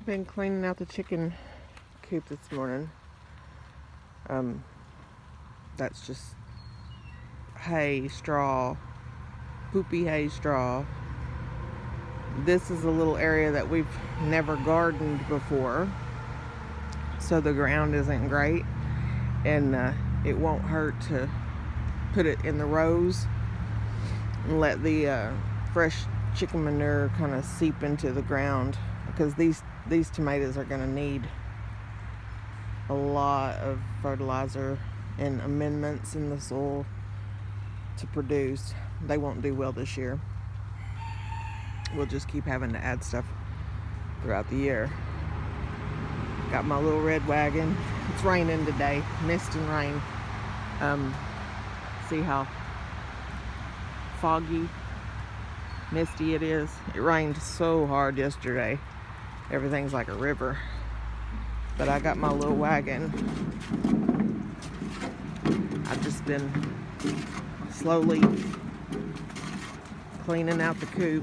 Been cleaning out the chicken coop this morning. That's just hay, straw, poopy hay straw. This is a little area that we've never gardened before, so the ground isn't great, and it won't hurt to put it in the rows and let the fresh chicken manure kind of seep into the ground, because these tomatoes are going to need a lot of fertilizer and amendments in the soil to produce. They won't do well this year. We'll just keep having to add stuff throughout the year. Got my little red wagon. It's raining today, mist and rain. See how foggy, misty it is. It rained so hard yesterday. Everything's like a river. But I got my little wagon. I've just been slowly cleaning out the coop.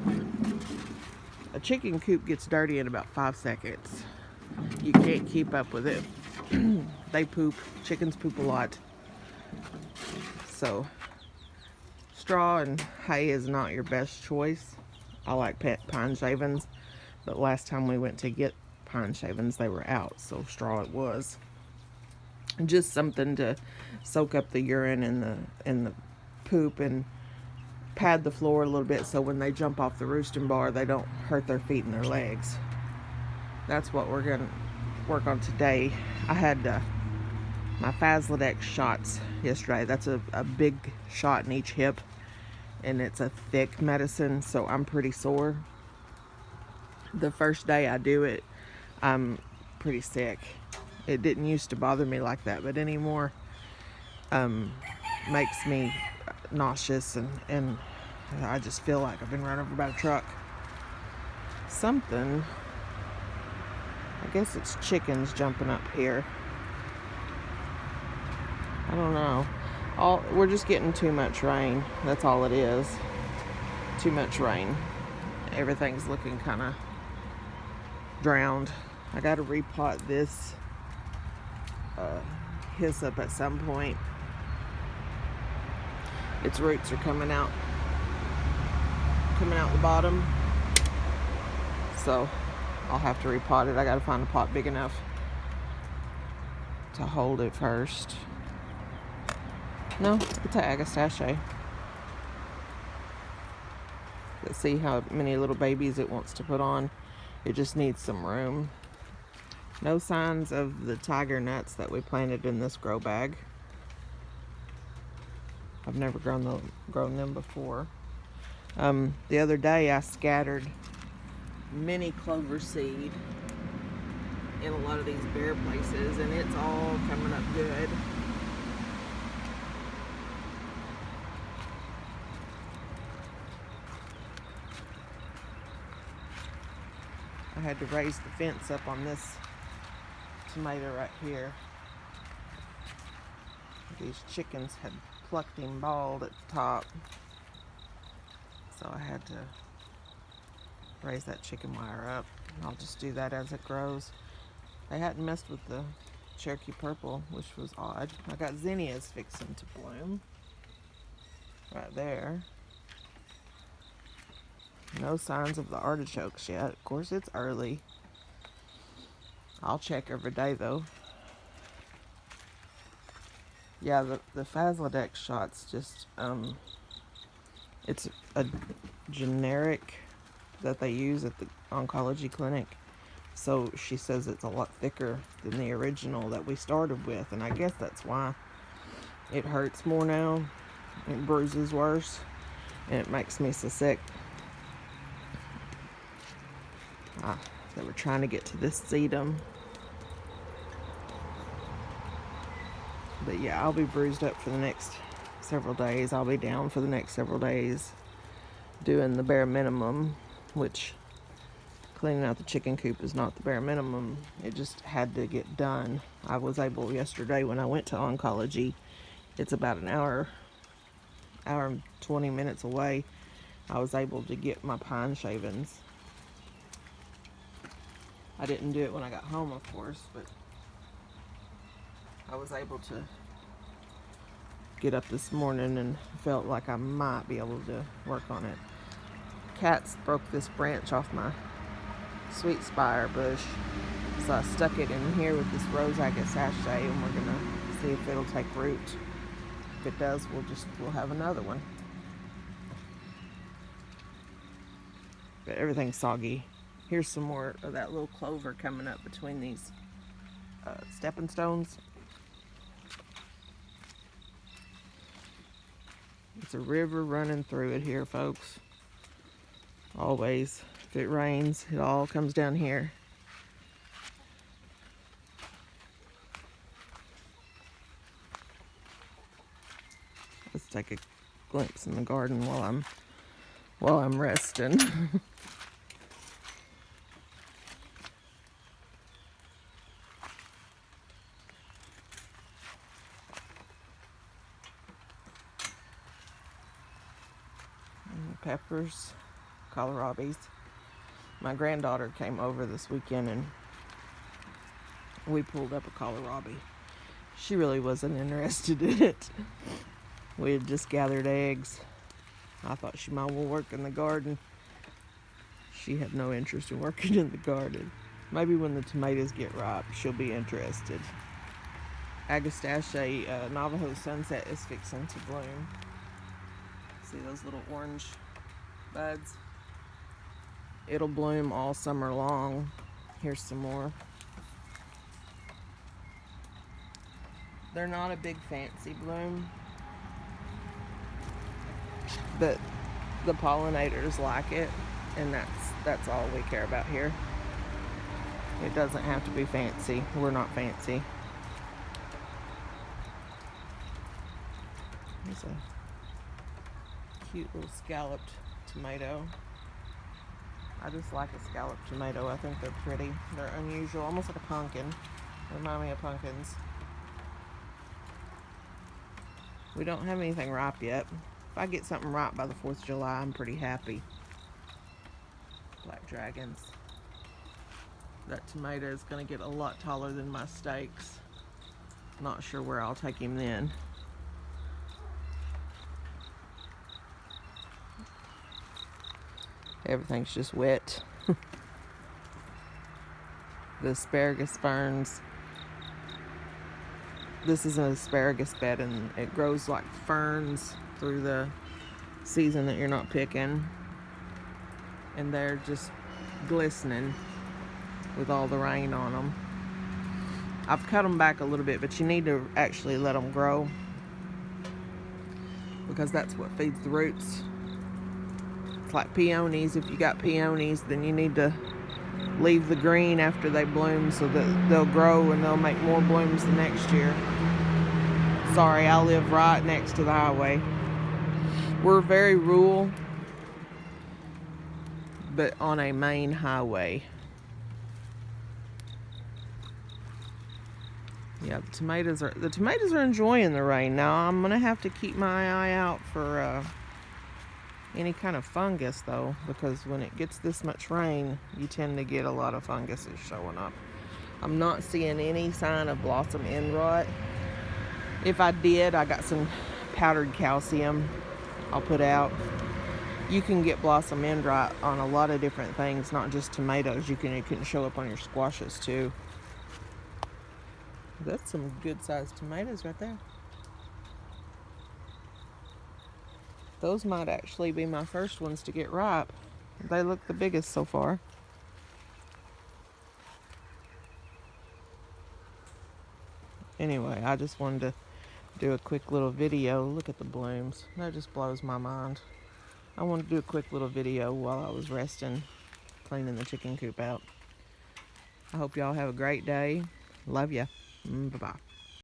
A chicken coop gets dirty in about 5 seconds. You can't keep up with it. They poop. Chickens poop a lot. So straw and hay is not your best choice. I like pine shavings, but last time we went to get pine shavings, they were out, so straw it was. Just something to soak up the urine and the poop and pad the floor a little bit, so when they jump off the roosting bar, they don't hurt their feet and their legs. That's what we're gonna work on today. I had my Faslodex shots yesterday. That's a big shot in each hip, and it's a thick medicine, so I'm pretty sore. The first day I do it, I'm pretty sick. It didn't used to bother me like that, but anymore makes me nauseous, and I just feel like I've been run over by a truck. Something, I guess it's chickens jumping up here. I don't know. We're just getting too much rain. That's all it is. Too much rain. Everything's looking kind of drowned. I got to repot this hyssop at some point. Its roots are coming out the bottom, so I'll have to repot it. I got to find a pot big enough to hold it first. No, it's an agastache. Let's see how many little babies it wants to put on. It just needs some room. No signs of the tiger nuts that we planted in this grow bag. I've never grown them before. The other day I scattered mini clover seed in a lot of these bare places, and it's all coming up good. I had to raise the fence up on this tomato right here. These chickens had plucked him bald at the top, so I had to raise that chicken wire up. I'll just do that as it grows. They hadn't messed with the Cherokee Purple, which was odd. I got zinnias fixing to bloom right there. No signs of the artichokes yet. Of course, it's early. I'll check every day though. Yeah, the Faslodex shots just, it's a generic that they use at the oncology clinic. So she says it's a lot thicker than the original that we started with, and I guess that's why it hurts more now. It bruises worse, and it makes me so sick. They were trying to get to this sedum. But yeah, I'll be bruised up for the next several days. I'll be down for the next several days doing the bare minimum, which cleaning out the chicken coop is not the bare minimum. It just had to get done. I was able yesterday when I went to oncology, it's about an hour and 20 minutes away. I was able to get my pine shavings. I didn't do it when I got home, of course, but I was able to get up this morning and felt like I might be able to work on it. Cats broke this branch off my sweet spire bush, so I stuck it in here with this rose agate sachet, and we're gonna see if it'll take root. If it does, we'll have another one. But everything's soggy. Here's some more of that little clover coming up between these stepping stones. It's a river running through it here, folks. Always. If it rains, it all comes down here. Let's take a glimpse in the garden while I'm resting. Peppers, kohlrabies. My granddaughter came over this weekend and we pulled up a kohlrabi. She really wasn't interested in it. We had just gathered eggs. I thought she might well work in the garden. She had no interest in working in the garden. Maybe when the tomatoes get ripe, she'll be interested. Agastache Navajo Sunset is fixing to bloom. See those little orange buds? It'll bloom all summer long. Here's some more. They're not a big fancy bloom, but the pollinators like it, and that's all we care about here. It doesn't have to be fancy. We're not fancy. There's a cute little scalloped tomato. I just like a scalloped tomato. I think they're pretty. They're unusual, almost like a pumpkin. They remind me of pumpkins. We don't have anything ripe yet. If I get something ripe by the 4th of July, I'm pretty happy. Black dragons. That tomato is going to get a lot taller than my steaks. Not sure where I'll take him then. Everything's just wet. The asparagus ferns. This is an asparagus bed and it grows like ferns through the season that you're not picking. And they're just glistening with all the rain on them. I've cut them back a little bit, but you need to actually let them grow because that's what feeds the roots. It's like peonies. If you got peonies, then you need to leave the green after they bloom so that they'll grow and they'll make more blooms the next year. Sorry, I live right next to the highway. We're very rural, but on a main highway. Yeah, the tomatoes are enjoying the rain. Now I'm gonna have to keep my eye out for any kind of fungus though, because when it gets this much rain, you tend to get a lot of funguses showing up. I'm not seeing any sign of blossom end rot. If I did, I got some powdered calcium I'll put out. You can get blossom end rot on a lot of different things, not just tomatoes. It can show up on your squashes too. That's some good sized tomatoes right there. Those might actually be my first ones to get ripe. They look the biggest so far. Anyway, I just wanted to do a quick little video. Look at the blooms. That just blows my mind. I wanted to do a quick little video while I was resting, cleaning the chicken coop out. I hope y'all have a great day. Love ya. Bye-bye.